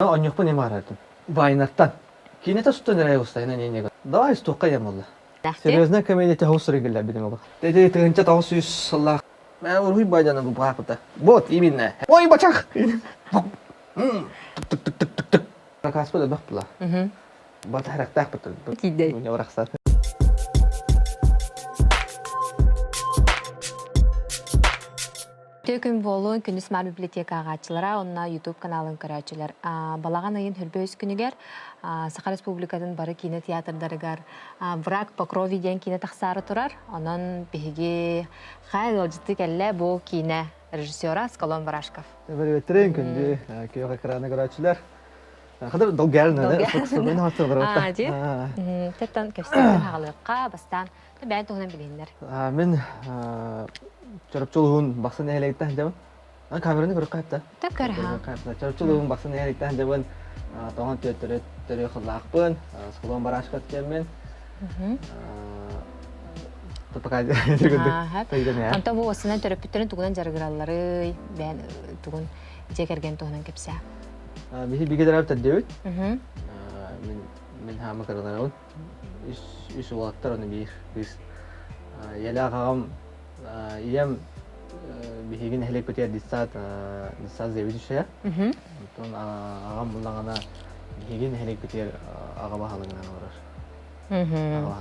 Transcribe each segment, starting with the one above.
Онюхпу не маратым. Вайнаттан. Кинете суттан рай устайна ненега. Давай стукка ямулла. Серьезно комедия хаус регуляр бидем оба. Теде тегенча таус юс саллах. Мен урхуй байдана бу бахпата. Вот именно. Ой бачах. Тык тык тык тык тык. Ракаспа да бахпла. Батарак тахпата. Кидей. Не врахсат. Төкүн болуын күнүс мар библиотека агачылара, онна YouTube каналын көрәчеләр. Балаган айын хөлбөйс күнүгер Саха Республикатын бары кино театрдарыгар Враг по крови ден кино тахсары турар. Онон биһиги хай олжыты келле бу кино режиссера Аскалон Барашков. Бербетрен күндү күйөк экраны көрәчеләр. Хәдер долгәрне дә фокусны хатırlar ата. Теттан көстән хагалыкка бастан бән тугынан билендер. Мен чарапчылыгын баксын электен дәвен. Камераны көрүп кайтты. Тәкәр ха. Чарапчылыгын баксын электен дәвен. Тагын төтөрө хыллакпын. Аскалон Барашков кеммен. Топакай дигән. Анта бу осына терапевтларын тугынан жаргыраллары бән тугын жекерген тугынан кепсә. Биһи бигедерәп тәдәвит. Мен һәм кыргынаун. Иш вакыттар аны бир. Ялагам иям биһиген хәлек көтәр дисат зәвидишә. Тон агам булганда биһиген хәлек көтәр ага баһалыгына барар.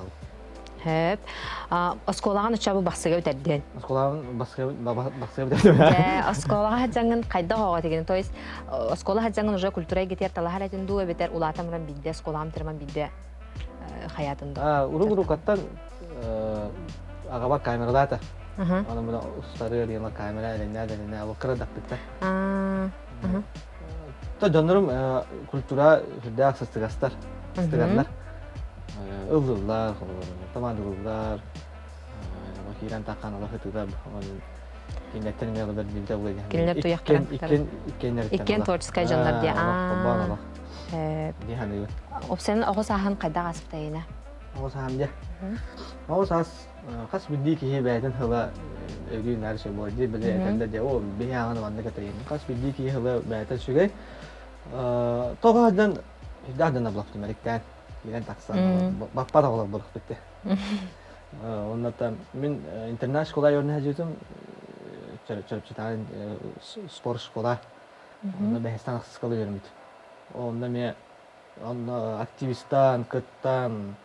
Хәп. Осколаган учабы баксыга үтәддән. Осколаган баксыга үтәддән. Осколага хаҗаңын кайда хага дигән. То есть оскола хаҗаңын уже культура гетер талахаратын ду бетер улатамран бидде осколам терман бидде хаятында. Уру каттан агaba камерада. Аны менә устары яна камера эленә алып кырдак битте. Та жанрым культура хәдә аксастыгастар. Стыганнар. Өвләр, тамадылар. Вакиран такан алып хәтүдә кинәттән мә бер билдә булды. Кинәт туяктан. Икен творческая жанр дия. Диханы. Опсен агысахан кайда гаспытайна. Агысахан Агысас хас бидди ки бәйтен хыла өйдүн нәрсә булды беле әйтәндә дә о бияны ванда кәтәйин. Хас бидди ки хыла бәйтен шугай. Тогадан дадана блокты мәлектән. Дигән таксан. Баппа да булып битте. Оннан мин интернет школа йөрнә җитем. Чәрчәтән спорт школа. Онда бәһестан школа йөрмит. Онда мен активисттан, кыттан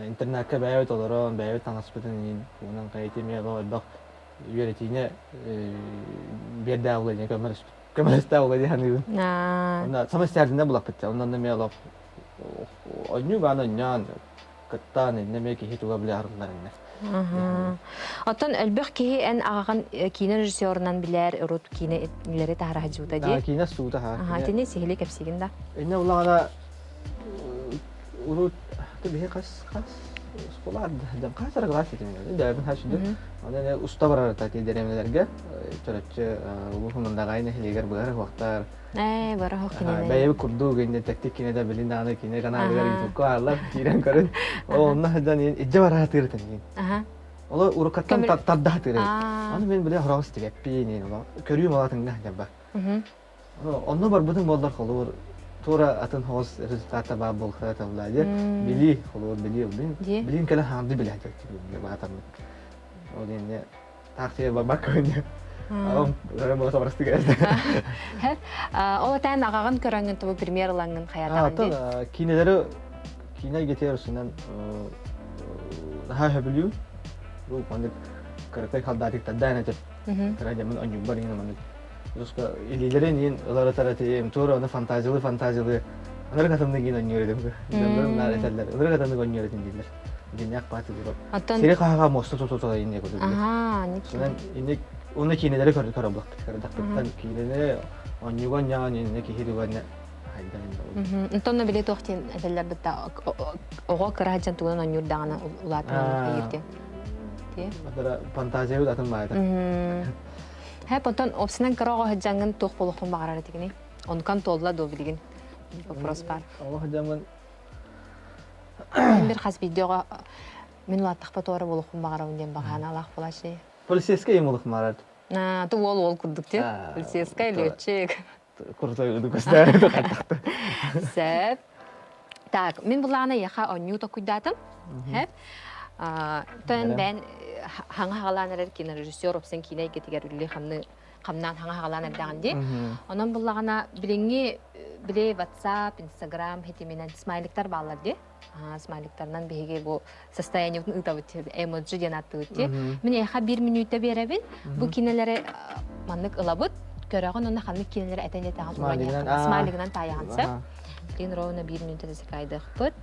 интернетке бәйбет олорон, бәйбет таңаспытын онан кайтемия бак үйрәтине бердә улайны көмәлестә улайны хәнибин. Онда самастәрдә булак битте. Ондан да мен алып оню гана нян кыттан неме ки хитуга белә аргыларында. Аттан әлбәх ки эн аган кино режиссерынан биләр рут кинолары тара хаҗута ди. Кино суда ха. Тине сихли кепсигендә. Инне уларга урут тибе кас школа да касар график инде. Да бин хашыды. Аны уста барар тати дәремләргә. Чөрәтче улуһунда гайны хилегәр булар вакыттар. Бара хокине. Бәйбе курду генде тактик кине да билин аны кине гана гәр итү аллар тирән карын. Онна хадан иҗә бара тиртен. Ола урукаттан тадда тирә. Аны мен белә харагыс тигә пине ола. Көрүм алатын да җаба. Онна бар бутын болдар калыр. Тора атын хос результаты бар булса тавлады. Били холор билин кала ханды билә тәктик батам. Одинне тахсия бабак көне. Рамы сабырсты гәзде. О тән агаган көрәнгән тубы премьерланган хаятаган ди. Кинеләре кинә гетерсеннән ха билю. Ру мандык каратек халдатик тадана тә. Караҗа мен аню барин мандык. Юска илиләрен ин алар таратым тора аны фантазиялы. Алар катымны гин аню идем. Мен нәрсәләр. Алар катымны аню идем диләр. Динәк паты дип. Сире кага мосты инде күдә. Шуннан инде оны кинеләре көрәблак. Кырдактан кинеләре анюган яңа инде кихидуган хайдан. Онтон биле тохтин әтәләр битә. Ого караҗан туган аню дагана улатман кирде. Ти. Адара фантазия ут атым байда. Һәп онтон опсынан карага хаҗанган тох болохын багарар дигән. Онкан толла до билген. Вопрос бар. Ого хаҗанган бер хас видеога мен ла тахпа тора болохын багарам дигән багана Аллах булачы. Полицейская ему марат. Ту ол курдук те. Полицейская летчик. курсой удукустар тохаттакты. Сәп. Так, мен булана яха онню токуйдатым. Хәп. Төн бен хаңа хагаланар кинорежиссер опсын кине кетигер үлли хамны хамнан хаңа хагаланар дагынди. Онон буллагана билеңги биле WhatsApp, Instagram хетименен смайликтар баллар ди. Смайликтардан беге бу состояние утабыт эмоджи денаттыбыт ди. Мен яха 1 минутта беребин. Бу кинелере маннык ылабыт. Көрөгөн онна ханнык кинелере этене тагын смайлигинан таягансып. Блин, ровно 1 минута засекайдык быт.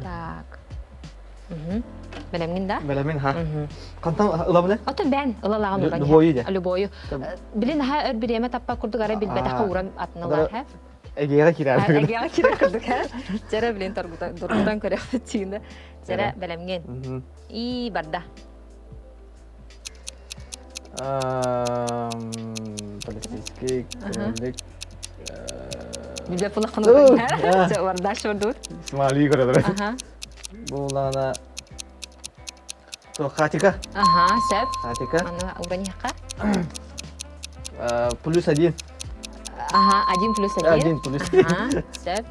Так. Белемин да? Белемин ха. Кантам ылабыны? Ото бен ылалаган уран. Любойу да. Любойу. Билин ха биреме таппа курдук ара билбета уран атнылар ха. Эгега кирар. Эгега кирар курдук ха. Жара билин торгутан көрөк тигинде. Жара белемген. И барда. Полицейский кролик. Биле пулакны ха. Барда шорду. Смали көрөдөр. Булана то хатика. Сәп. Хатика. Аны ураниха. +1. 1 + 1. 1 +1. Сәп.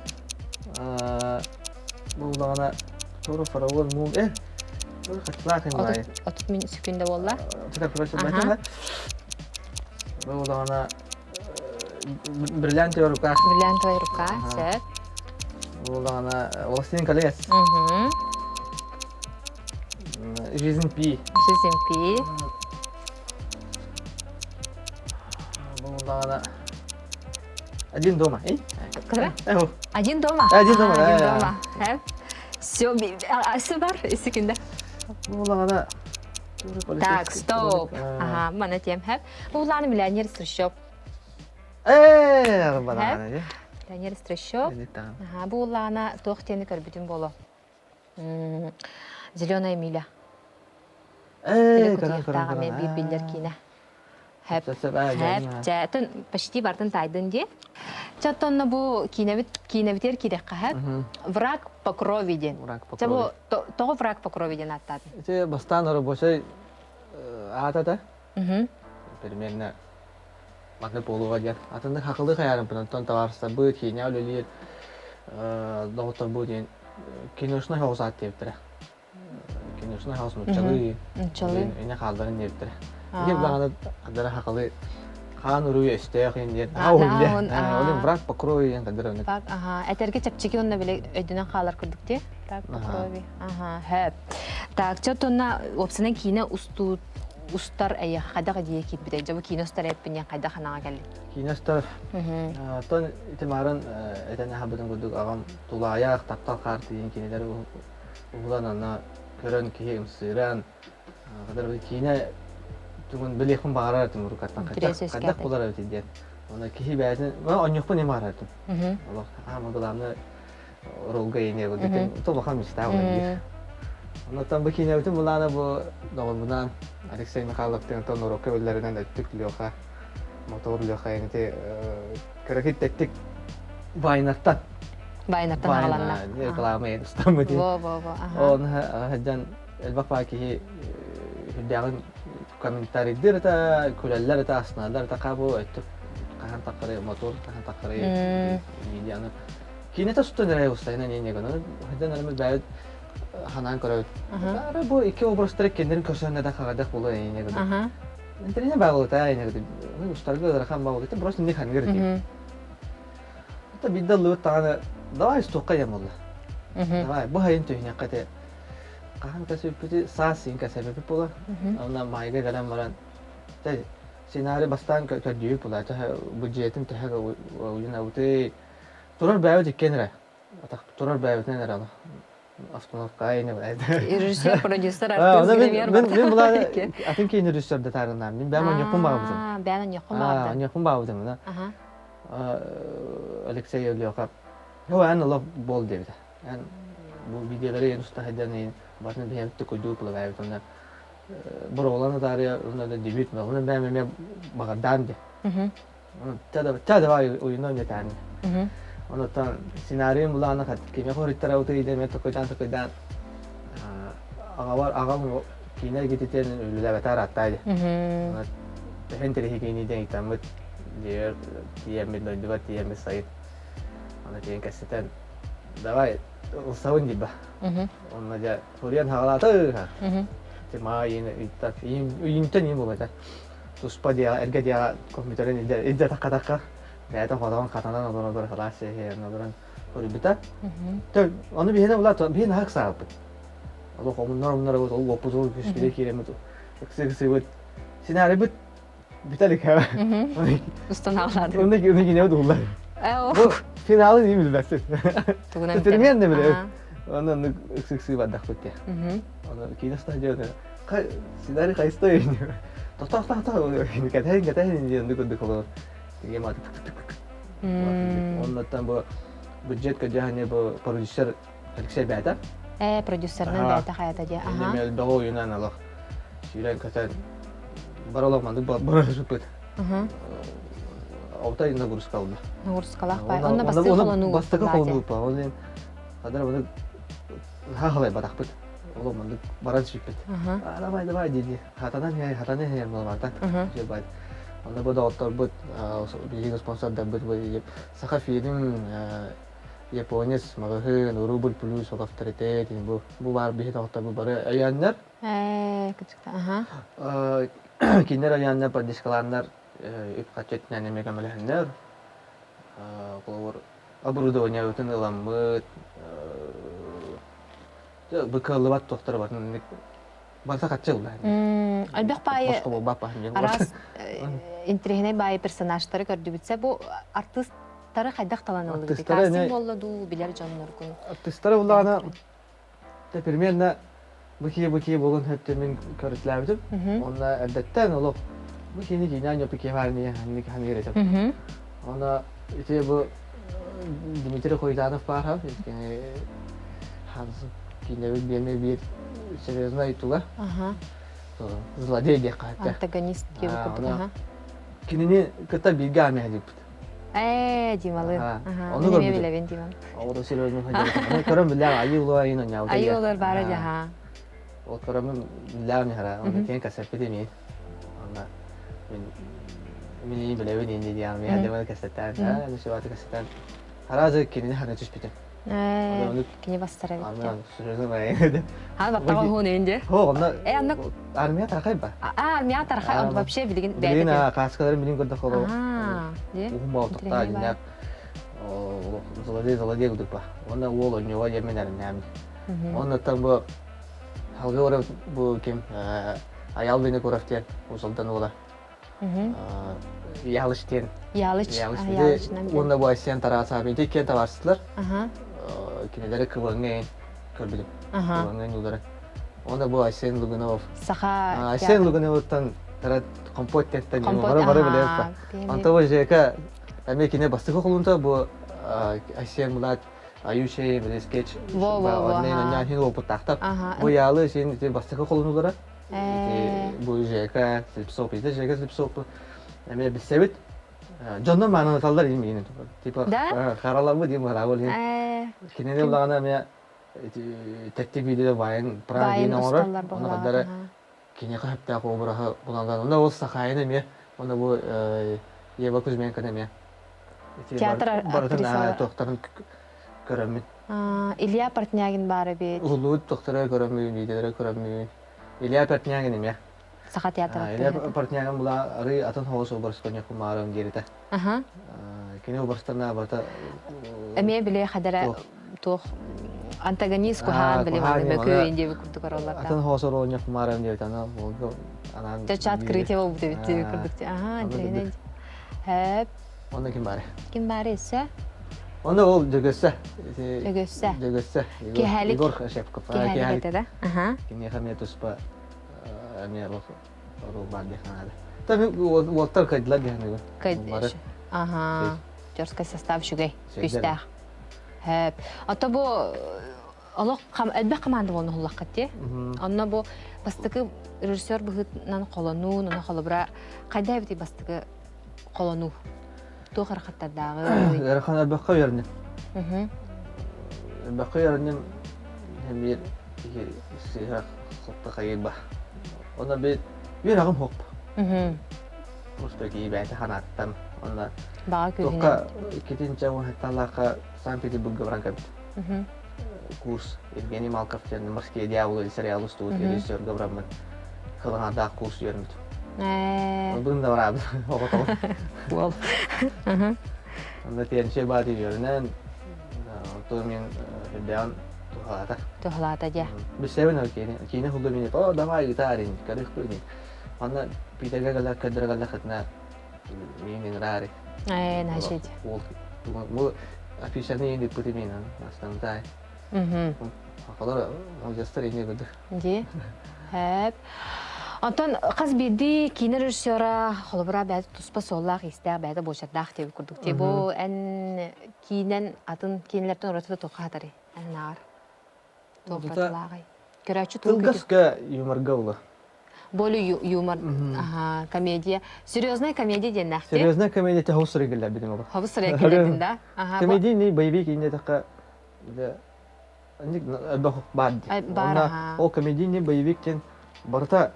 Булана туру фаравон мум. Хатлахын бай. 30 секунда болла. Тика просто байтана. Булана бриллиантовая рука. Бриллиантовая рука. Сәп. Булана Властелин колец. Жизнь Пи. Жизнь Пи. Булана Один дома. Кыра? Эу. Один дома. Один дома, да. Один дома. Все, бар, секунда. Булана Так, стоп. Мана тем хэп. Булана миллионер Струщев. Булана. Миллионер Струщев. Булана тохтени көрбүтүн боло. Зеленая миля. Тагы мен билдер кине. Хэп. Жатын почти бартын тайдын де. Чаттонна бу кинебитер кирекка хэп. Враг по крови ден. Чабу того враг по крови ден аттады. Эти бастан рабочий атада. Примерно мақны болуға ден. Атында хақылды қаярым пынаттан таварса бұл кине өлелер доғыттар бұл ден киношына хаусат дептірі. Киношына хаус мұтчалы. Өне қалдарын дептірі. Егер бағаны адары хақылы қан ұруы өстеяқ ендер. Олен враг по крови ден қадыр өнік. Әтерге чапчеки онна біле өйдінен қалар күрдік де? Враг по крови. Хэп. Так, чаттонна опсынан кине устар әйе қайдаға дие кет біде. Жабы киностар әппінен қайда қанаға кәлі? Киностар. Тон итимарын әтәне хабыдың күрдік ағам тулаяқ, таптал қарты дейін кинелері ұғылан ана көрін кей ұмсыран. Қадар бұл кине түгін білеқін бағарар әтім ұрықаттан қайдақ болар әуті ден. Оны кей бәйтін, мен оньюқпын ем бағарар әтім. Ама бұламны ролға ене бұл декен, тұлыққан мечта олар. Онаттан бұл кине өтім бұланы бұл доғылбынан Алексей Михайловтың тон урокы өллерінен өттік леоқа, мотор леоқа еніте көрекет әттік байнаттан. Байнаттан ағаланна. Ғылама еді ұстамы дейін. Во. Оны ғадан әлбақ бағы кейі хүлдәғын комментарийдер әті, күләлілер әті, асыналар әті қабу өттік қаған тақыры, мотор қаған тақыры видеоны. Кейінеті сұттан әрі ұстайынан енегіні. Ғадан әліміз бәйіт ханан көрөт. Бары бу iki образдар кендерин көрсөнөдө кагадак боло эне гэдэг. Интернет багылы та эне гэдэг. Мен устарга дархан багылы та просто не хан керек. Это биддаллы тагы давай стокка ямолла. Давай бу хайын түйне кате. Кахан касыпты сасин касыпты боло. Ана майга галам баран. Та сценарий бастан көтөдүп була та бюджетин та уйна уте. Турар баы дикенре. Ата турар баытын аралы. Автоновка айны бәді. Режиссер, продюсер, артист, гример бар. Мен бұлар атын кейін режиссерді тарғынам. Мен бәмін неқым бағымдым. Бәмін неқым бағымдым. Неқым бағымдым. Алексей Өлеоқа. О, ән ұлық бол дебді. Бұл видеолары ең ұста хайдан ең басын бәйімтті көйді ұпылы бәйімді. Бір оғланы тария, онда дебют мә. Оның бәйімі бағардан де. Тәді бай ойынын етәні. Ondan senaryo bulana kat kimi horitara utu ide meto koydan ağam kine gititen ülüle betar attaydı. Henteri hikini de itamut Diğer tiyemmi döndü tiyemmi sayın. Ona diyen kaseten давай savun gibi. Onunla da Korean havalatı ha. Tema yine itat yinten yim bu Tuspa dia erge dia komputerin ide taka. Kayaknya fotoğraf katanan olur kelas ya olur. Kalau bita, tuh, onu bir hene ulat, bir hene hak sahip. Allah onlar bu o opuzul bir kirim tu. Kısa bu. Sinari bu bitalik ha. Ustan ağladı. Onu ne oldu ulan? Bu finalı değil mi dersin? Termiyen de bile. Onu kısa badak bitti. Onu kina stajyer ne? Sinari kayısta oynuyor. Tak. Ini katahin dia untuk kalau dia mati. Ondan bu budget kerjaannya bu produser Alexey Beta. Prodüserinin Beta hayat aja. Ini bawa Yunan Allah. Şiiren katan baralak mandık bara süpet. Avta yine kurus kaldı. Kurus kalak bay. Onda bastı kolonu. Bastı kolonu pa. Onun kadar bunu halay batak bit. Oğlum mandık bara süpet. Давай dedi. Hatadan ya malvardan. Şey bay. Onda bu da otur bu bir sponsor da bu saka film Japonis magahın Rubel Plus o авторитет bu var bir hafta bu bara ayanlar. Küçükten. Aha. Kinler ayanlar perdişkalanlar ip kaçet yani mekamelehenler. Kolor оборудование bütün ılamıt. Bu kalıbat doktor var. Basa kaçı ulan. Albek bay aras intrihine bay personajları gördü bitse bu artistları haydak talanıldı. Kasting oldu bilir canlar kun. Artistları ulana te primерно bu bolun hep temin körütlerdim. Onda eldetten olup bu kini ginan yapı kevarniye hani gelecek. Onda işte bu Dmitri Koydanov var ha. Yani hazır kine bir серьезно itulah. Zloday dia kata. Antagonist gibi kata. Kinini kita bilgi ameh dip. Cimalı. Onu gördüm. Bile ben cimal. O da seriozno hadi. Karam billahi ayı ular yine ya. Ayı ular baraja ha. O karam billahi hara. Onu tiyan kasapete mi? Ona mini bile ben indi diye mi? Hadi bana kasetten. Ha, ne şey vardı kasetten. Harazı kinini hana çüşpete. Kini bastırır. Armia sürüzü var. Ha bak tamam hon önce. Onda. Anlık. Armia tarakay ba? Armia tarakay onu bir şey bilgin. Bilgin ha kaskaları bilgin kadar kolu. Diye. Umma otakta dinle. Zaladiye guduk ba. Onda oğul oynuyor yemeler nami. Onda tam bu halga ora bu kim ayal beni koraftiyen usuldan ola. Yalıştiyen. Yalış. Onda bu Asyan tarafı bir tek tavarsızlar. Kineleri kıvırngayın körbülüm. Kıvırngayın olarak. Onda bu Asyan Luganov. Saha. Asyan Luganov'tan tarat kompot tetten yolu bara bile yapar. Anta bu jeka Amerika'ya bastık okulunda bu Asyan Mulat Ayuşe bir sketch. Ondan önce hin o putakta. Bu yağlı şeyin bastık okulunda bu jeka slipsop izle jeka slipsop. Ama bir sevit. Candan bana tallar değil mi yine? Tipa karalar mı diyeyim haravol yine. Kine de ulağına ya teknik videoda bayan pragina olur. Ona kadar kine hep daha kobra bunlardan. Onda o sakayını mı? Onda bu Yeva Kuzmenka ne? Tiyatro aktrisi. Doktorun körümü. İlya Partnyagin bari bir. Ulu doktora körümü, videolara körümü. İlya Partnyagin ya. Saha tiyatro. İlya Partnyagin bula arı atın havası obarskonya kumarım geride. Kine obarstana bata. Emiye bile kadar tuh antagonist kuhan bile mana bakıyor ince bir kurdu kararlar. Atın havası rolnya kumarım geride ana oldu. Anan. Chat kreatif oldu bitti kurdukça. Antrenör. Hep. Onda kim bari? Kim bari ise? Onda ol Jogössä. Jogössä. Kehalik. Igor Shevkov. Kehalik dedi. Kini kami tuspa amir roh bandi kanada. Tabii Walter kaydılar yani. Kaydı. Jorska sastav şugay. Küstah. Hep. Hatta bu Allah elbette kamandı onu hullakati. Anna bu bastıkı rejissör buhutnan kolonu, ona kolabra kayda biti bastıkı kolonu. Tu hareketlerdağı. Erkan elbette yerine. Elbette yerine hem bir sihir kopta kayıba. Ona bir rakım hop. Ustaki belki kanattan. Onda Bağa köhüne. Toka ketince o hatta Санкт-Петербургга баран кабит. Курс Евгений Малков деген морские дьяволы сериал устуут режиссерга барамын. Кылыңарда курс үйрөнүп. Бunda барабыз. Оготоо. Бол. Анда тенше бади үйрөнөн. То мен дэан тухата. Тухлата ja. Biz seven kine huldu meni. Oh давай гитарин, карих куни. Анда питерге гала кадра гала хатна. Менин рари. Нашить. Ол. Бу афишаны инде путимина. Астантай. Акалар жастар эне көрдү. Ди. Хәп. Антон кыз биди кине режиссера холбура бәз туспа соллак истә бәз бошадак дип күрдүк. Ти бу эн кинен атын кинелерден оросында токатары. Анар. Топатлагай. Көрәчү тук. Тылгаска юморга ула. Более юмор, ага, комедия. Серьезная комедия деннахте. Серьезная комедия те хаусры гелла бидим ола. Хаусры гелла да. Ага. Комедия не боевик инде така да ник бах бад. Бара. О комедия не боевик кен барта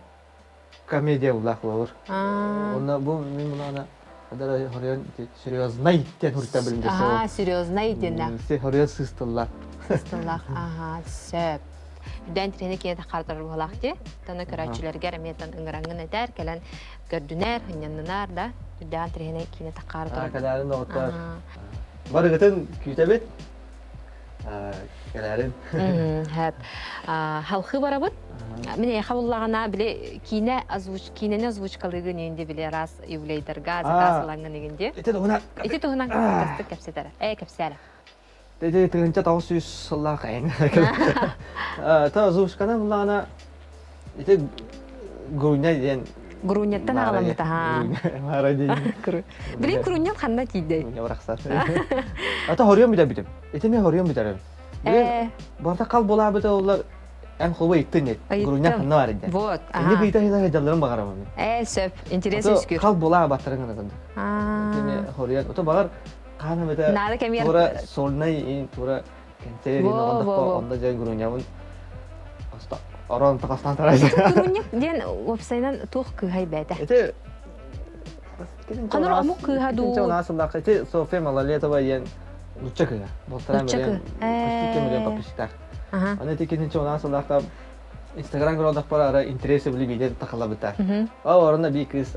комедия ула хлор. Онна бу мен мына адара хорян серьезный кен хурта билинде. Ага, серьезный деннах. Се хорян систалла. Систалла. Ага, сөп. Үдән трене кенә тахартыр булакты. Таны көрәчүләргә рәметен иңрәнгән әтәр кәлән көрдүнәр, хыннаннар да. Үдән трене кенә тахартыр. Кәләрен оттар. Барыгытын күтәбет. Кәләрен. Һәп. Халкы барабыт. Менә хавыллагана биле кинә озвучкалыгы инде биле раз юлейдерга заказланган дигәндә. Ите тугына. Ите тугына кастык кәпсәтәр. Кәпсәлә. Теде тегенче тавсыз салла кайын. Та озвучкана булана ите гуйна дигән Груньяттан аламы та. Маради. Биле груньят ханна тиде. Я бараксар. Ата хорьям биде битем. Ите мен хорьям битәрем. Барда кал була бите улар эн хобы иттен. Грунья ханна бар иде. Вот. Инде бите хиза жалларым багарам. Сөп, интересный скүр. Кал була батырын гына. Ите хорьям. Ото багар кана бите. Нада кемер. Тура солнай ин тура кентери онда жай груньямын. Аста Аран тагыстан тарайды. Грунья ден вебсайттан тух кыгай бәдә. Ите Канар амук кыгаду. Ите унасыллак ите София Малолетова ен нучакыга. Болтара мен. Костюм мен папишта. Аны текенче унасыллакта Instagram гродак пара интересе били биде такала бита. Орында би кыз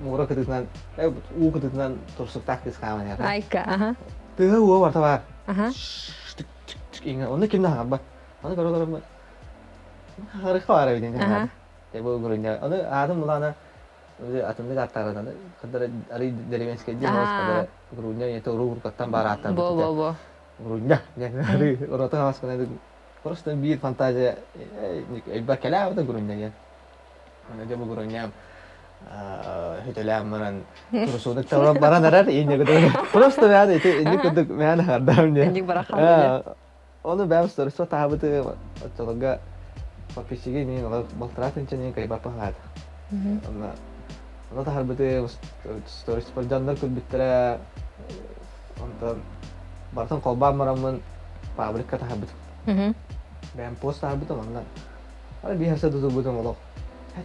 мура кытынан, у кытынан турсук такыс каман я. Айка, Тыга у барта бар. Инга, оны кимдә хабба? Аны гродак Харык бар биден. Бу гродак. Аны адам булана Өзі атымды аттарынан, қыдыры әрі деревенске дейін оз қыдыры Грунья, ете ұру ұрқаттан бар аттар бітті. Бо. Грунья, әрі ұраты қағасқын әді. Просто бір фантазия, әйбар кәлі ауды Грунья. Өде бұл Грунья хүтілі мұран тұрысудық таврап баран әрәр, ені күдік. Просто бәді, ені күдік мәні қардам. Ені бара қалды. Оны бәм сторысу табыты, отчылыға подписчиге мен балтыратын чен кайбар пағады. Она тахар бите сторис пар жандар күл биттера онтан бартан колбан марамын фабрика тахар бит. Бәм пост тахар бит оннан. Ара бихарса дузу бутам оло.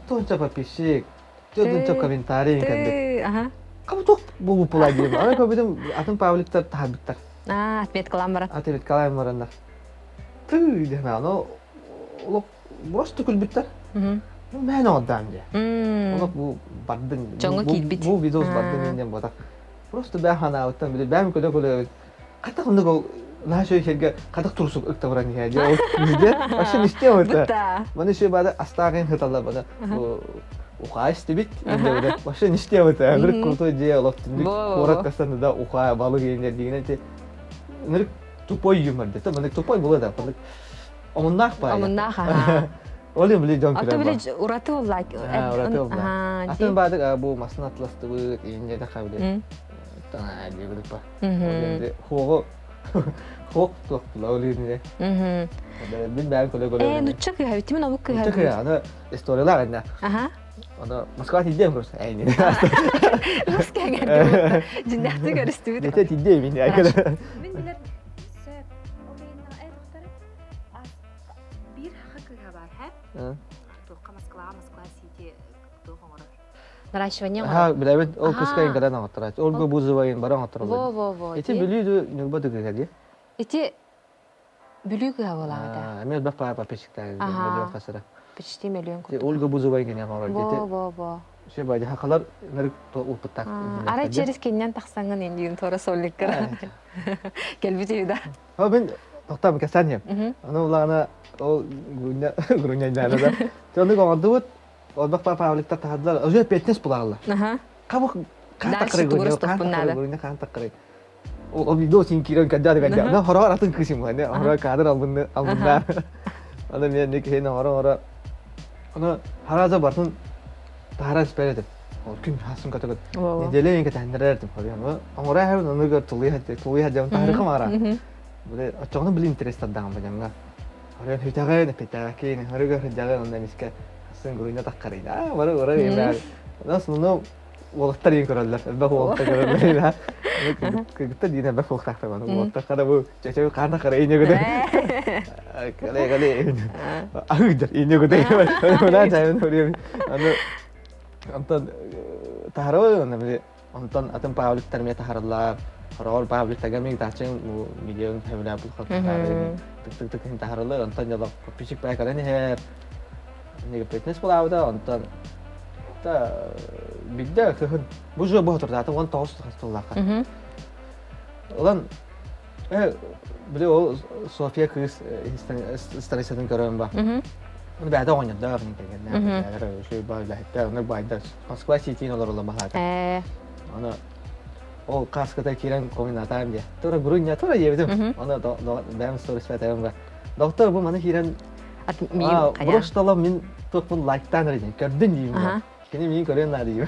Хәтто подписчик, жодонча комментарий кәдде. Кабы ток бу пулаги. Ана көбидем атын пабликтар тахар биттер. Отмет калам баран. Отмет калам барандар. Ты дема, но оло просто күл биттер. Мен одан же. Олар бу бардын. Бу видеос бардын менден бодак. Просто бә хана оттан биле бәм көлө. Ката кунда гол наша жерге кадак турсук ыктабыран я. Ол бизде вообще ниште өтө. Мана ше бада астагын хаталла бада. Ухайс дебит. Инде вообще ниште өтө. Бир крутой идея локтундук. Корат кастанда да ухай балык ендер дегенде. Ныр тупой юмор дете. Мана тупой болот да. Омуннак ба. Омуннак. Олим биле жон кирем. Ата биле ураты оллак. Ураты оллак. Атын бадык бу масын атласты бу энде да кабыле. Тана дегелик ба. Олимде хого хог токтла олимде. Бин бән коле. Нучак я тимин абук я. Нучак я, ана историялар анда. Ана Москва тидем просто. Айни. Москва гәргә. Җиннәте görүстү. Дете тидем мин айкада. Мин билет сөп. Олейна әйтәр. Bir hakkı var hep. Moskva City doğru. Наращивание. Ha, bilebet o kıskayın kadar anlattılar. Olga Buzova'nın bara anlattılar. Во. Eti biliydu nübada gıgadi. Ити бүлүг авалада. Emel bak papa peşikler. Milyon kasara. Почти миллион Eti кут. Olga Buzova'yın gene var. Во. Şey bacı hakalar narık upıtak. Ара через кеннен тахсаңын эндиин тора солликкара. Келбитибида. Ha ben doktor kesan ya. Onu ulana o gurunya da. Sonra kondu bu. O bak papa avlikta tahadlar. Özü petnes bularlar. Аха. Kabuk kan Дальше takre gurunya. тугрус Kan топпун takre надо. gurunya kan takre. O video sinkiran kadar kadar. Na horor atın kısım var ne. Horor kadar albunlar. Ana men ne ki ne horor. Ona haraza bartın tahara speledim. O gün hasım katakot. Во. Nedeleyin ketenderdim horiyan. Amora her onu gör tuluy hacam tahara kamara. Böyle açığını bile interes adamım bacanga. Horiyan hütagay ne petaki ne horiyan hütagay onda miske. Hasım gurunya takarıydı. Bara yemer. Nasıl onu Voltarin körler. Ben volta körler ya. Kita di nebe volta kan. Volta kada bu cece karna kare ini gede. Kale. Agder ini gede. Mana saya horiyan. Antan taharo nabi antan atam pavlik termiye taharlar. Harol pavlik tagami taceng milyon hemna bu khatar. Tık taharlar antan jalak pisik pay kare ne her. Ne fitness pula da antan ta bidda kehun. Bu jo bu turda atan tos hastullah. Ulan bile o Sofia kız istersen görün bak. Onu bada oynadı da hani tegen. Şey böyle hatta onu bayda. Moskva City olarak bahada. Ona o kaskada kiran kombinatayım diye. Tora gurunya tora yedim. Ona ben stories veterim var. Doktor bu mana kiran At miyim kaya. Burası min topun like'tan rejim. Gördün diyeyim ben. Kini min koreyanlar diyeyim.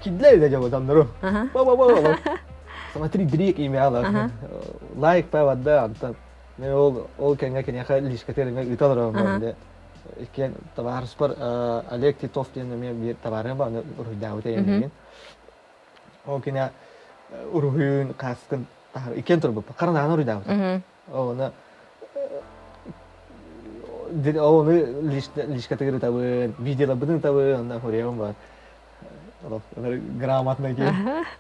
Kidler de cevap adamları. Baba. Sama direkt email like pa vadda antan. Ne ol kenya ilişkilerini italarım ben de. İken tabar spor Alek Titov diye bir tabarım var. Ruhda yani. O kenya ruhun kaskın tahar iken turbu. Karena anu ruhda. Ona onu ilişkileri tabi videoları tabi ondan koruyorum var. Грамотно ки.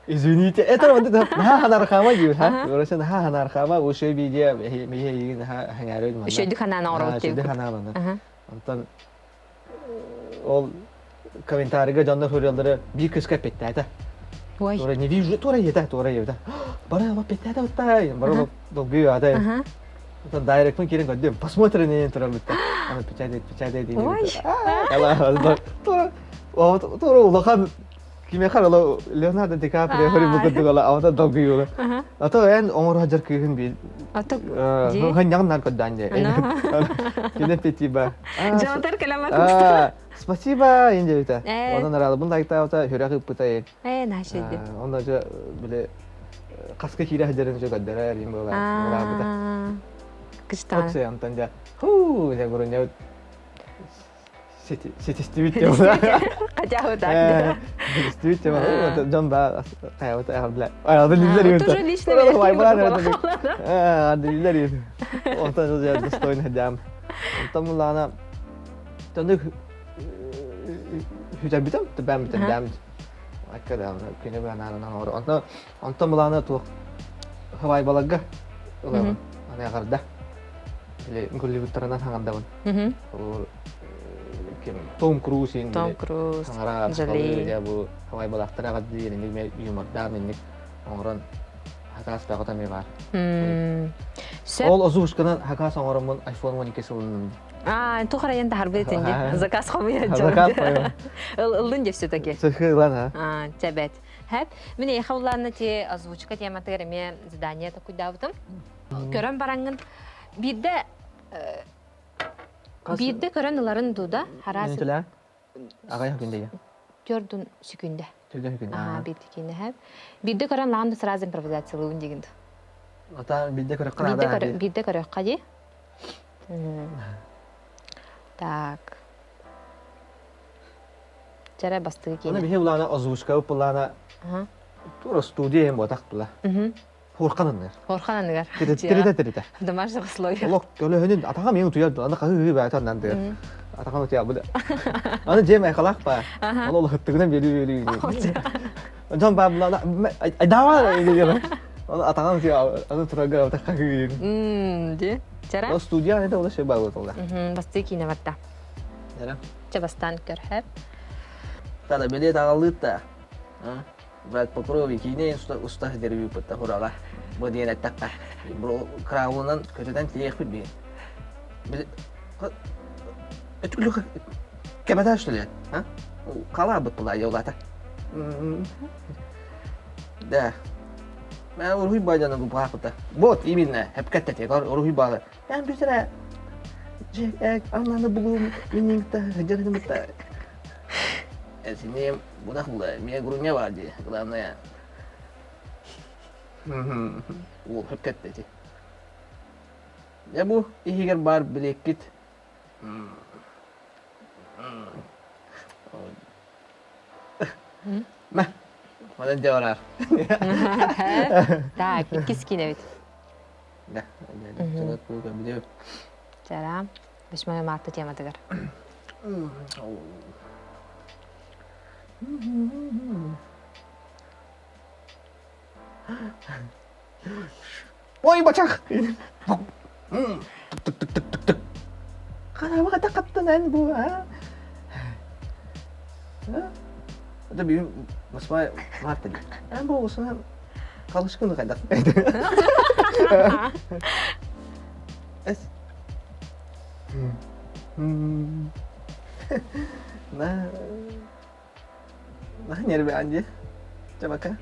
Извините, это вот это наркома gibi ha. Görürsen narkoma o şey video mehe hangarıyor mu? Şöyle kanana orada. Şöyle kanana. Ondan o комментарийga canlar soruyorlar bir kız kapetti ata. Vay. Sonra ne viju tora yeda. Bana ama petti ata otta. Bana dolguyor ata. Ondan direkt mi kirin gördüm. Посмотри на интернет. Ama печатает. Vay. Allah. Tora ulakan kime karalı Leonardo DiCaprio hori buku gala awta dolguyor. Ata en Omar Hajar kirin bir. Atak. Hanyang narkodan ya. Kine petiba. Jantar kelamat. Спасибо ince bita. Ondan aralı bunu da awta hüraki putay. Naşedi. Ondan da böyle kaska kira hajarın juga dara rim bola. Murabita. Kıştan. Okse antan da. Ya gurunya Siti ya. Kacau tak. Siti ya. John ba kayak alhamdulillah. Ada lider itu. Тоже лично. Ada lider itu. Ondan da dostoyun hajam. Ondan mulana tanıdık hücum bitem, ben bitem. Akada kine ben ana. Ondan mulana tu havai balaga. Ulan ana garda. Ile ngulli butaran hanganda bun. Tom Cruise sangat sekali dia bu Hawaii balak terakat di ini humor dam ini orang hakas pakota mewah. All azuh sekarang hakas orang mun iPhone 12 sulun. Itu karayan tahar betin je. Zakas kami aja. Zakas. Ulun je sütaki. Sekilan ha. Cebet. Hep. Mene xavlarna te озвучка темата греме задание такой давтым. Көрөн бараңын Бирде көрөнларын дуда харасы. Нетелер? Агай хакинде я. Төрдүн сүкүндө. Төрдүн сүкүндө. Бирдикини хеп. Бирде көрөн лаанды сразу импровизациялыуун дегенди. Ата бирде көрөк кырада. Бирде көрөк кади. Так. Жара бастыгы кийин. Аны бихе улана озвучка улана. Тура студия эм ботак тула. Хорканнар. Орхан аныгар. Тирите. Домашний условия. Олох көлөһүнүн атаға мен утуяр аны кагы байтаннан дыр. Атаға утуя бу. Аны жем айкалак ба. Ол хыттыгынан бери. Жон бабла айдава деген. Аны атаға утуя аны турага атаға кагы. Ди. Жара? Ол студия это ол шей бар отолда. Басты кине батта. Жара. Чабастан көрһәп. Тада беле тагалытта. Брат Покрови кине уста дерби путта хорага. Бу диен аттакка. Бу краунан көтөдөн тиек бит би. Бил Этүлүк кемедаш деле, а? Кала бут була йолата. Да. Мен урухи байданы бу бакыта. Вот именно, hep кеттете, урухи балы. Мен бизре же ананы бугум минингта, жадымта. Сине буда хула, мен груня вади, главное. Ол hep кеттете. Я бу ихигер бар билеккит. Ма, мадан жаварар. Так, иккис кине бит. Да, жана куга биле. Жара. Бишмай матты тематыгар. Ой, бачак. Карабага такаптан бу, а? Это би масмай мартели. Бу осына калышкын кайдак. Эс. На нерве анже. Чабака.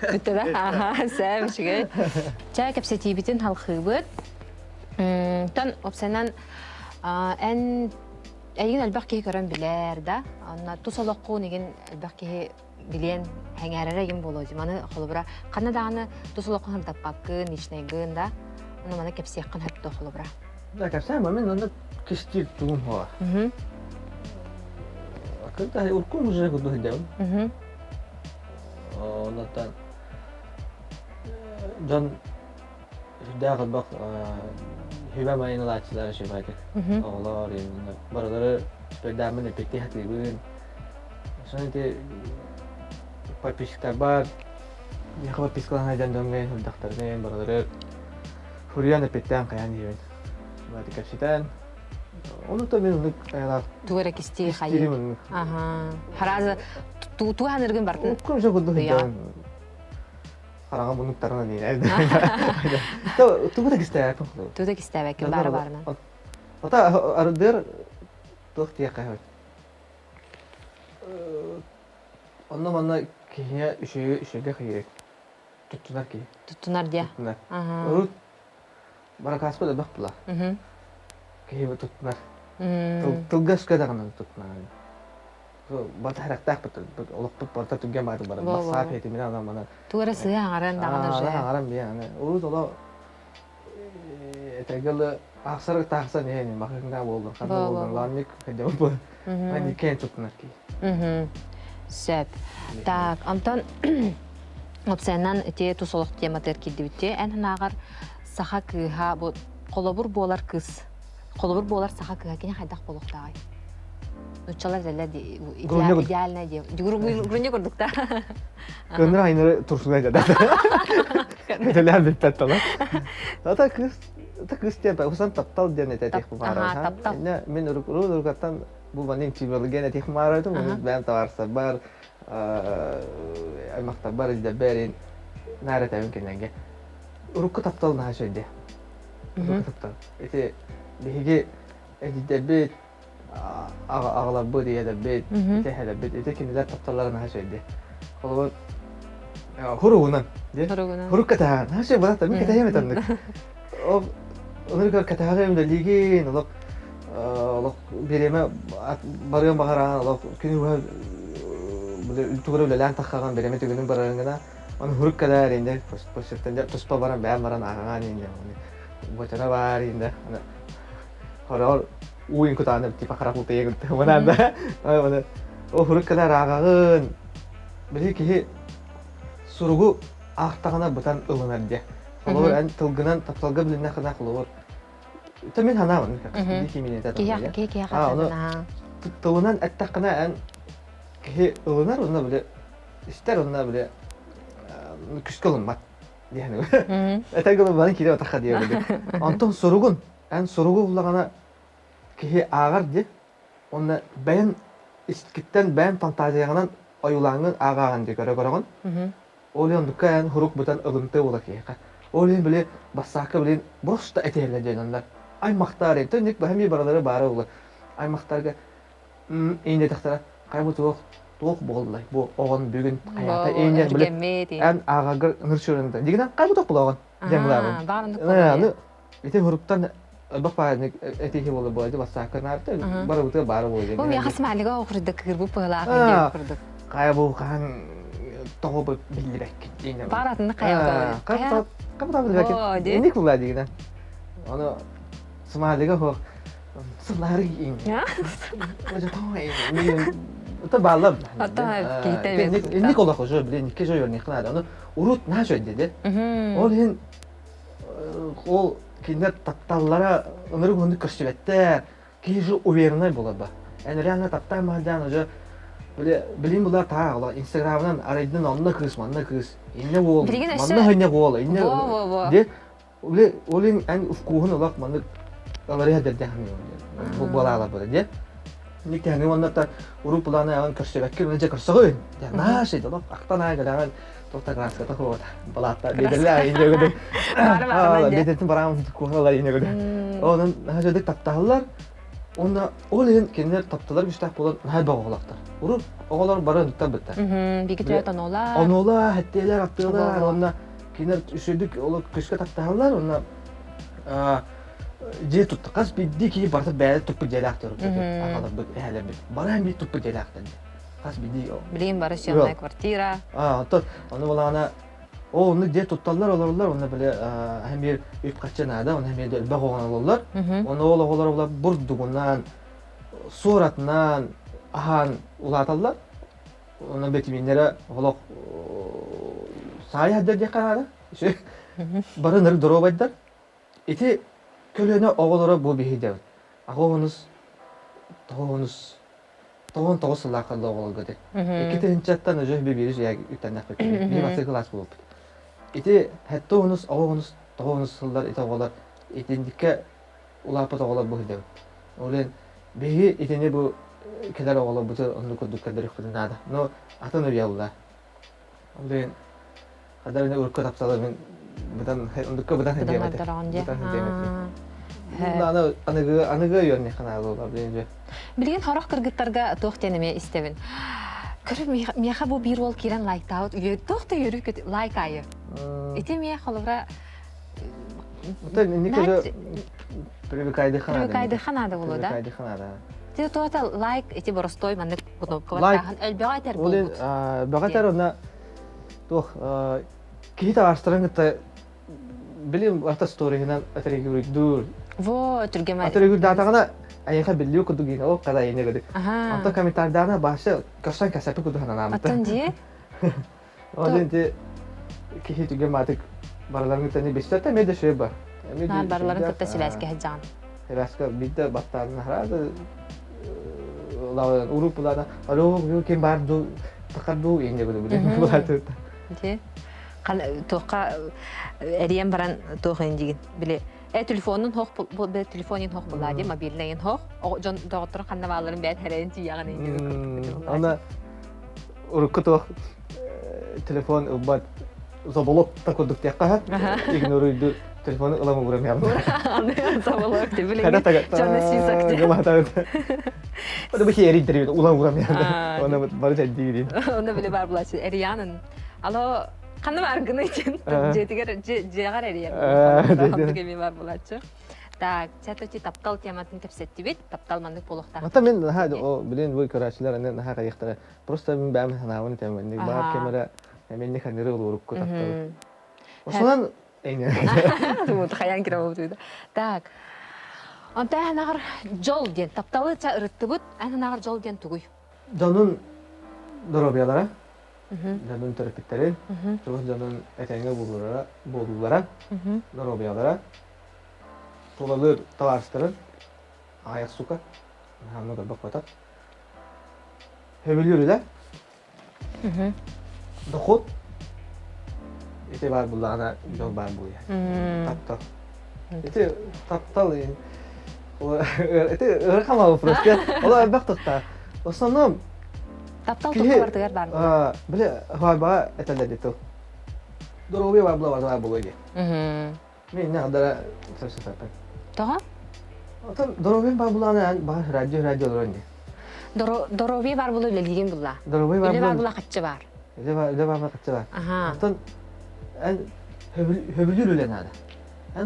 Үттәдә? Аха, сәм шигә. Чай капсети битен халкыбыт. Тан опсенан эн әйген әлбәк ки көрән биләр да. Анна тусалакку неген әлбәк ки билен хәңәрәре ген боло ди. Маны холыбра Канаданы тусалакку һәм таппакы нишнәгән да. Аны маны капсе якын хәтта холыбра. Да, капсе мен аны кистик тугум ха. Акылда уркун уже году һәдәм. Онтан Жон дагы бак хәбә майналачылар шибайды. Алар инде баралары спәдәмен эпекте хәтлебен. Шунда подписчиктар бар. Я хәбә подпискалар айдан дөнгән хәлдәктәрдән баралары Фуриян эпектән каян дибен. Шулай капситан. Оны то мен ник айлар Тугара кисти хәйи. Аха. Харазы туган ирген бартын. Көн жогыды һәм Карага бунуктарына дейін. Тугуда кистәбәк. Тугуда кистәбәк бары барына. Ата ардыр тук тия кайбы. Онна мана кия үшеге хәйрек. Туттунар ки. Туттунар дия. Ага. Бара каспа да бакпла. Кия туттунар. Тугас кадагына туттунар. Бат характах бит олоп барта түгән бары бар. Масаф әйтә менә аны мана. Тугара сыя аңаран дагына же. Аңаран бия аны. Ул тола этәгәле ахсар тахсан яни махыңда булды. Хәдә булды. Ланник хәдә булды. Ани кен туттунар ки. Сөп. Так, антон опсеннан эте тусолык тематер килди битте. Эн ханагар саха кыха бу колобур болар кыз. Колобур болар саха кыха кине хайдак болуктагай. Учалар деле идеальная девушка. Груне көрдүк та. Көндөр айныр турсугай да. Деле бит таттала. Ата кыз теп, усан таптал дене тетих бара. Мен урукаттан бу банин чибелген тетих марады, мен бәм таварса бар. Аймакта бар изде берин нара тавын кененге. Урукка таптал на шөйде. Урукка таптал. Эти биге эдибет ağlar bu diye de bit, tehele bit, etekinler taptalarına her şeydi. Kolun, huruğunan, huruk katahan, her şey bana tabii katahaya mı tanıdık? Onu kadar katahaya da ligin, Allah birime barıyan baharan, Allah günü var, böyle tuğra bile lan takhagan birime tügünün barangana, onu huruk kadar indi, poşetten de tuspa baran beğen baran ağan indi, bu çara var indi, Horor uin ko tanda tipa karapute gitu. Mana ada? Mana о хурuk kadar ağağın biri ki surugu ağtağına butan ılınar diye. Olur en tılgınan taptalga bilinne kadar olur. Tamin hanavın bir kimine de Kiyah kiyah onu tılgınan ettaqına en ki ılınar onunla bile ister onunla bile küskü olunmak yani. Etagılı bana kire otaqa diye dedi. Anton surugun en surugu bulağına ki ağır diye onu ben İskitten ben fantaziyagынан oyulangın ağağın diye göre. Olen dükkan huruk butan ılıntı ola ki. Olen bile basakı bile prosta eterle denanlar. Ay maktar etti. Nek bahmi baraları bara ola. Ay maktarga inde tahtara kaybu tuğuk boğulay. Bu oğun bugün hayata inde bile en ağagır nırşırında. Diginen kaybu tuğuk bulağın. Cemlağın. Yani ite huruktan bak bana etihi bolu boydu basakı nartı. Bara butu bara boydu. Bu ya hasmaliga oxurda kırbu pıla diye kurduk. Kaybu kan toğup bildirek. Baratını kaybu. Kaybu bildirek. Enik bular diginen. Onu smaliga ho sılları in. Ya. Oja toğu. Ota bağlam. Ota kite. Enik ola hoca bile nikke joyor niknada. Onu urut na şöyle dedi. Olhin o kinder tattallara onları gondu köştübetler. Kişi uverner buladı. Yani reально tattal maldan hoca böyle bilin bular ta ola Instagram'dan araydın onunla kız manna kız. İnne bol. Manna hayne bol. İnne. De öyle olin en ufkuhun olak manna alariya dedi hani. Bu balalar böyle de. Nik yani onda da urup bulana yan köştübetler önce köştübet. Ya nasıl da aktan ay galan Tota graska ta hoda. Balata dediler inne gördüm. Dedetin param kuhalar inne gördüm. Onun hajadık taptalar. Onda olin kendiler taptalar güçtah bulan hal bağolaklar. Uru oğlar bara tutar bitter. Bir gidiyor tanolar. Anola hatteler attılar. Onda kendiler üşüdük olu kışka taptalar. Onda je tuttu. Kas biddi ki barta bel tupu jelaktır. Akalar bir hele bir. Bara bir tupu jelaktır. Kas biddi o. Bileyim barış yanına kvartira. Hatta onu bulana o onu diye tuttallar olurlar onu böyle hem bir üp kaçana da onu hem bir bağlan olurlar. Onu ola burdugundan suratından ahan ulatallar. Onu betiminlere olak sayı diye kanada. Şey barınır dorobaydar. İti kölene oğullara bu bihide. Ağonuz Toğun toğusula kaldı oğul gödü. İki terinçattan öcü bir virüs ya ütten nefret ediyor. Bir batı klas bulup. İti hatta oğunuz toğunuz sıllar iti oğullar. İtindike ulapı toğular bu hidde. Olen behi itini bu kadar oğullar bu tür onu kurduk kadar yükledin nada. No atın öyle yavrular. Olen kadar ne urku tapsalar ben budan hediye etti. Budan hediye etti. Anıgı yönne kanalı olabilir. Bilgin haraq kırgıtlarga toq deneme istebin. Körüp miyaxa bu bir ol kiren like taut. Toq da yürü kötü like ayı. İti miyaxa olavra... Ne kadar привыкайды ханада. Привыкайды ханада болу да? Привыкайды ханада. Ти тота лайк ити боростой манны кнопка ватахан элбегайтер болу. Олен бегайтер ona тоқ кихита арстырыңыта билим арта сторихинан атерегүрик дур. Во түргемай. Атерегүр датагана аяха билиу куду гина о када ене гыды. Ата комментардарна башы кашан касапы куду хананамты. Аттан ди? Олен ти кихи түргематык бараларын тани бестата меде шөй бар. Бараларын тыпта силәскә һәҗан. Силәскә бидде баттарын харады. Лаван урупуларна ало кем бар ду такаду ене гыды билем булаты. Ди? Тоққа әриен баран тоқын деген біле. Телефонun hoq bu telefonun hoq buladı, mobilneyin hoq. O jon doktor kannavalların bət hərəyin tiyağını indi. Ona urukku toq telefon ubat zabolop takuduk tiyaqqa. Ignoruydu telefonu ılama vuramıyam. Anlayan zabolop de bilin. Kada taga. Canı şisak de. Gamata. O da bir şey eridir ulan vuramıyam. Ona barı teddi Onda bile var bulaşı. Eriyanın. Alo Kanım argını için jeğer eriyen. Hamdı gemi var bulaçı. Так, çatoçi taptal tematını tepsetti bit, taptal mandık poloqta. Hatta men hadi o bilen bu köraçlar annen ha qayıqtara. Просто мен бәм ханавын теменник бар камера мен не ханыры уруп көтаптал. Осынан эйне. Тумут хаян кире болду. Так. Anta nağar jol den taptalı ça ırıttı bут, ana nağar jol den тугуй. Canın dorobiyalara, canın terapitleri, çok canın eteğine bulgulara, dorobiyalara, tolalı talaştırın, ayak suka, hamle da bakmadan. Heveliyorlar, dokut, ite var bulana yol var bu ya, taptal, ite taptal yani, ite ırkama bu proste, ola baktık da, основном Таптал туккабардыгар бар. Біле, хабаға әтәләді тұл. Дұрғыбе бар бұла болуға. Мен не қадара сәрсі сәпін. Тоға? Дұрғыбе бар бұланы бар радио олар өнде. Дороби бар болу үлелеген бұла. Дұрғыбе бар Үле бар бұла. бұла қатшы бар. Үле бар қатшы бар. Аха. Антон, хөбілер үлен ады.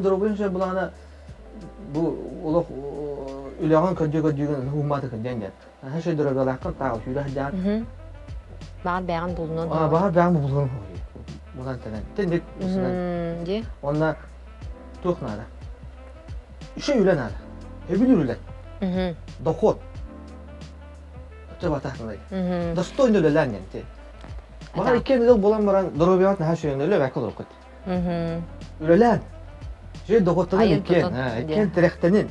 Дұрғыбе сөй бұланы бұл олық үлеген көддеген ғуматы көдден дед. Her şey duragalakkan tağıl şurada hajar. Bağır beğen bulunun. Bağır beğen bulunun. Bundan tenen. Tendik üstünden. Di. Onunla tuğnada. Şey ülen ada. Hebil ülen. Dokot. Coba tahtındayım. Dostoyun ülen yani. Bağır iken yıl bulan baran durubiyat her şeyin öyle vakit olur kut. Ülen. Şey dokottanın iken. İken direktenin.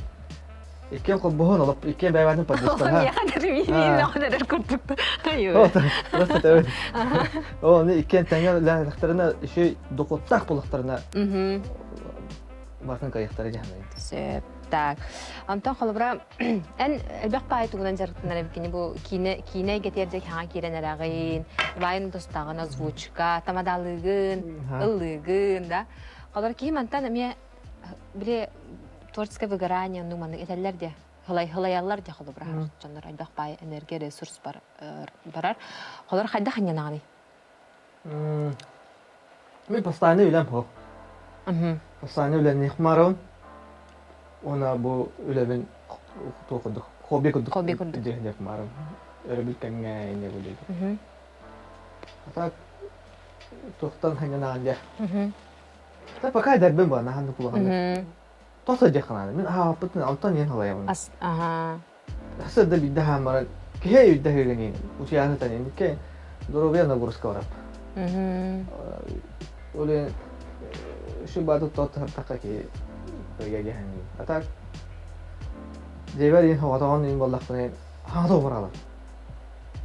İkken kubbuhun olup, ikken beyvadın padıştan ha. Ya kadar ne kadar kurtuktu. Hayır. O da, burası evet. O ne ikken tenge lahtarına şey dokottak bulaklarına. Bakın kayıkları canlıyım. Söp. Так. Антон холбра эн элбек бай тугунан жарыктан эбикини бу кине гетердек хаңа киренерагын, байын достагын озвучка, тамадалыгын, ылыгын да. Холбра кийим антан эме биле творческое выгорание, ну, маны этеллер де, хылаяллар де холбра. Жондар элбек бай энергия ресурс барар. Холбра хайда ханянаганы. Мен постоянно үйлем хо. Постоянно үйлем нехмарон. Ona bu ölemin to'qidi hobi kurduk deb marim öyle bilkanga ne bo'ladi tak to'xtan hangananda ta pakay darbim bor nahanni qulog'ini to'sa jaqanadi men apatni altan yen halayam aha asada bidaha mar ke bidaha gani uchiana tani ke dorobiya na gurska warap ole şu badu tot taka ki Böyle hani. Hatta Cevher havadan in vallahi hato vuralım.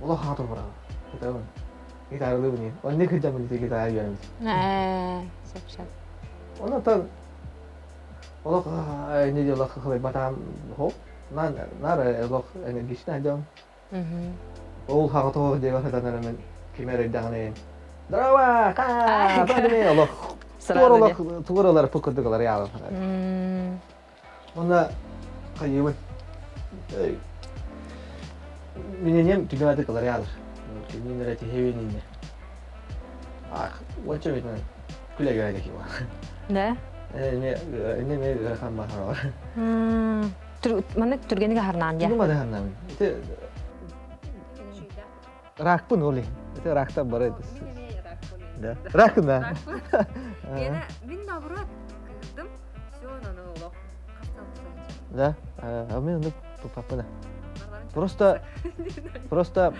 Ola hato vuralım. Tamam. Gitarlı bu ne? O ne kadar mı gitar yiyoruz? Şap. Ona da ola ne diyorlar kalay batam hop. Nara ola enerjisi ne diyorum? Ol hato Cevher hadan hemen kimere dağınayım. Drama ka. Bana Allah. Tuğralar pokurduklar ya. Ona kayıbın. Miniyem tügadıklar ya. Kimin nereti heveninle. Ah, what's it man? Kule geldi ki var. Ne? Ne rakam var. Mana Türkiye'nin harnan ya. Bunu da harnan. İşte rakpın oli. İşte rakta baraydı. Да. Ракна. Я мен наоборот кырдым. Всё, аны улап касталып. Да. А мен папа. Просто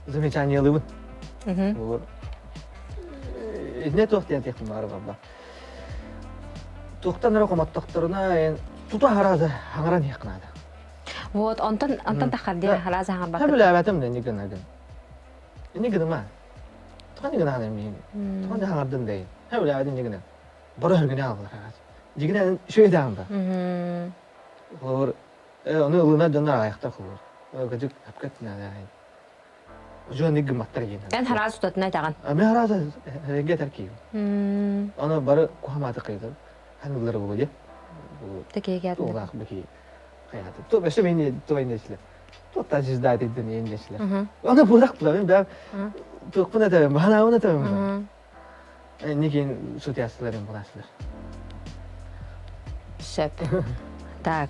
замечание лыбын. Вот. Не тоқтен техника бар баба. Тоқтан ракомат тоқтырына тута хараза хаңаран яқнады. Вот, антон тахарди хараза хаңар бат. Хабыл абатым не гынагын. Не гынма. Tuhan juga nanya min, Tuhan dah hangat dendai. Hei boleh ada juga. Baru harga ni apa? Jika ni shui dah apa? Or, onu uluna döner ayakta kur. Gajuk apkat nada. Ujuan ni gemat terjadi. Ben haraz tutat ne jangan. Ben haraz rengi terkib. Onu baru kuhamat kaydı. Hangileri bu dia? Tekiye tu lah beki. Kayak tu. Biasa ini sila. Tu tajiz dah itu ni sila. Onu budak pula ben. To'qpuna da mana da. Nikin sutiyaslarım bulaslar. Şep. Так.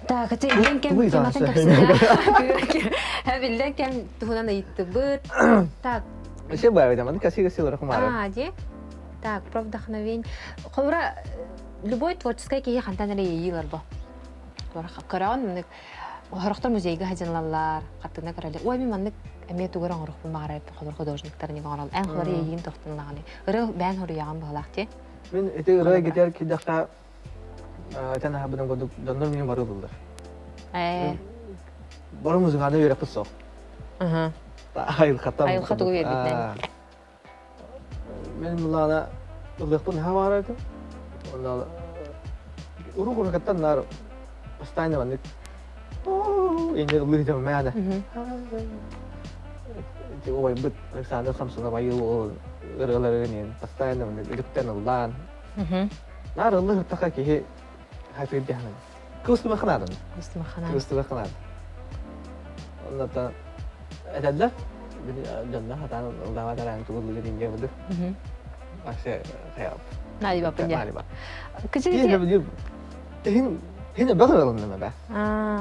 Так, это илен кем тематан капсия. Билден кем тухунан айттыбыт. Так. Şey var ya, ben kasih olarak marah. Ди. Так, про вдохновение. Хобра любой творческий кие хантан ре йилар бо. Тора каран Хорохтор музейге хажынлалар, каттына каралар. Ой, мен маннык эме тугар оңрохпун багарып холор художниктар не горал. Эн холор ийин тохтунлаганы. Ыры бән хор яган балакты. Мен эте ырай кетер кидакка тана хабдан годук доннор мен бару булдар. Бару музыканы берип кылсак. Айыл хатам. Айыл хатугу бербитнен. Мен булана ылыкпын хаварады. Онда уру каттан нар постоянно ваннык. Инде улыйда мәдә. Тик ой бит Александр Самсонов айыл ырылары не постоянно үлектен улдан. Нар ылы така ки хәфер дәһән. Күстү махнадан. Күстү махнадан. Онда та әдәлләр Jangan hatan ulama darang tu dulu jadi dia betul. Masih kayak. Nadi bapak dia. Nadi bapak. Kecil Iya kecil. dia. Ini bakal dalam nama bah.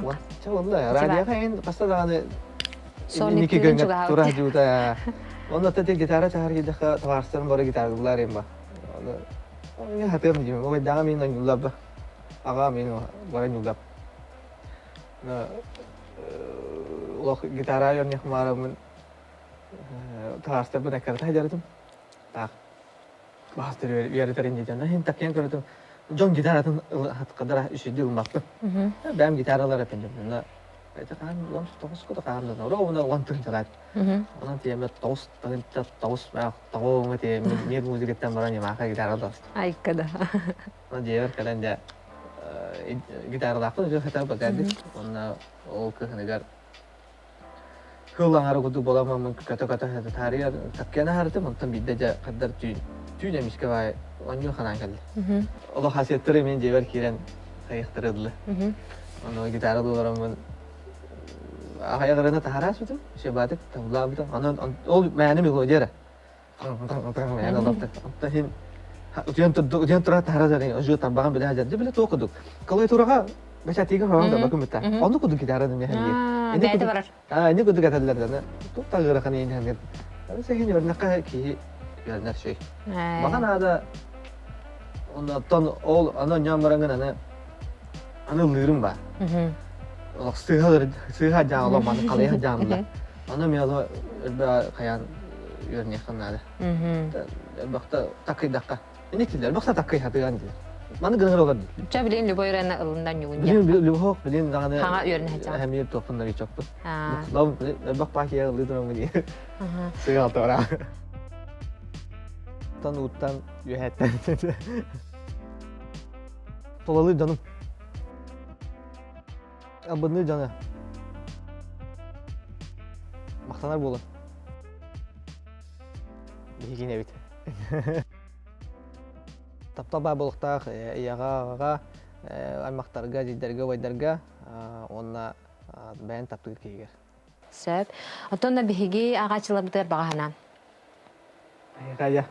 Wah, coba lah. Raja kan pasti ada. Sonic Ini kita turah juga. Onda tadi gitar cari dah tawarsan baru gitar gular yang bah. Ini hati orang juga. Kau jangan minum nyulap bah. Agak minum baru nyulap. Nah, waktu gitar yang kemarin tawarsan pun nak kerja jadi tu. Tak. Bahas dari biar terinjil jangan. Hin tak yang kerja tu. Jom gitar tu hat kadar üşüdü olmakta. Benim gitarlar yapınca bunlar. Itu kan belum tokus kok kan lah. Orang orang wantur jalan. Orang tiap tokus, paling tokus, tahu mesti mir musik kita malah ni makan gitar tu. Ay kada. Orang dia kadang dia gitar lah tu juga kita pakai di. Orang oke negar. Kalau orang aku tu bola memang kata-kata hati hari tak kena hari tu mungkin bida je kadar tu je miskawai. Onyo xana kal. Allah xasiyetlari men jeber kiren xayxtırıldı. Onu gitarı dolaramın. Ayaqlarına taharas bitu. Şebatık tabla bitu. Ol mənim yoxlayır. Yani Allah'ta. Tahin uyan tura taharas yani. Oju tabağın bile hajar. Bile toquduk. Kalay turağa başa tiga falan da bakım bitti. Onu kuduk gitarı da yani. Bəydə varar. Ne kuduk gitarlardan. Tut tağıra xana yani. Ama sen yornaqa ki görünür şey. Bakın ada ondan ol ana nyambarangın ana lırım var. O sıha canlı manı kalaya canlı. Ana miyalo kayan görünüyor kanada. Bakta takı dakika. Ne kiler bakta takı hatı gandı. Manı gönül olur. Çabilin lüboy rana ılından yuğunca. Bilin lübo bilin dağını. Hanga görünüyor can. Hem yer topunları çoktu. Lav bak pak ya lütfen mı diye. Sıha altı var. Uttan yühetten. Tolalı canım. Abını canı. Maksanar bolun. Bihigin evit. Tap-tapa boluqtaq, iyağa, aymaqtarga, jidderga, vaydarga, onna bәйін taptığı keyger. Söp. Otonna bihigi ağaçılabıdır bağana. Kaya.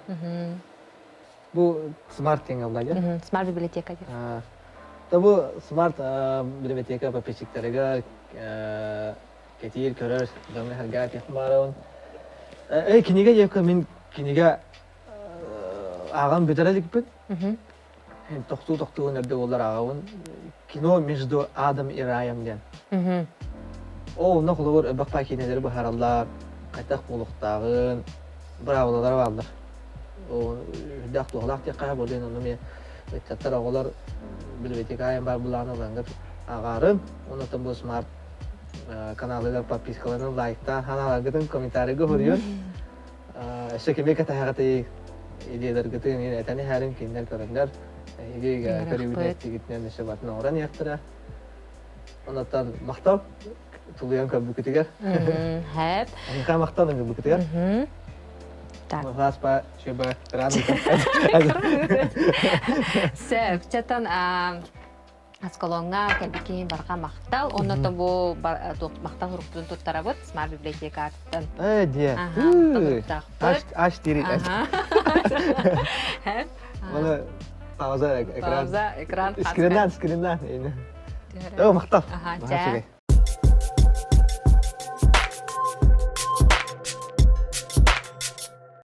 Bu smart yang abla Smart biblioteka. Bu smart biblioteka papişiklerge ketir körür dönme harga kemaron. Kiniga yakın min kiniga ağam bitirelik bit. Toxtu nerede olur ağam. Kino между Адам и Раем ден. O ne olur bak pakineleri bu herallar kaytak buluqtağın bravolar vardır. O dağıt doğalak diye kaybolduğun onu mi tatlar ağlar bibliotekaya var bulanı olanlar ağarın onu da bu smart kanallar papiskalarının like'ta hanalargıtın komentari görüyor. Şekilde katahagata ideler gıtın yine etani herim kinler körünler. İyi karibiyeti gitmeyen neşebatına oran yaktıra. Ondan maktab tuluyan kabul ketiger. Hep. Anka maktab kabul ketiger. Tak. Mas Pak coba terang. Sep, çatan askolonga kelbikin barka maktal, onu da bu maktal hurufun tuttarabut, smart bibliotekadan. Dia. Aç diri. Hep. Mana pauza ekran. Pauza ekran. Screenan ini. Oh maktab. Aha,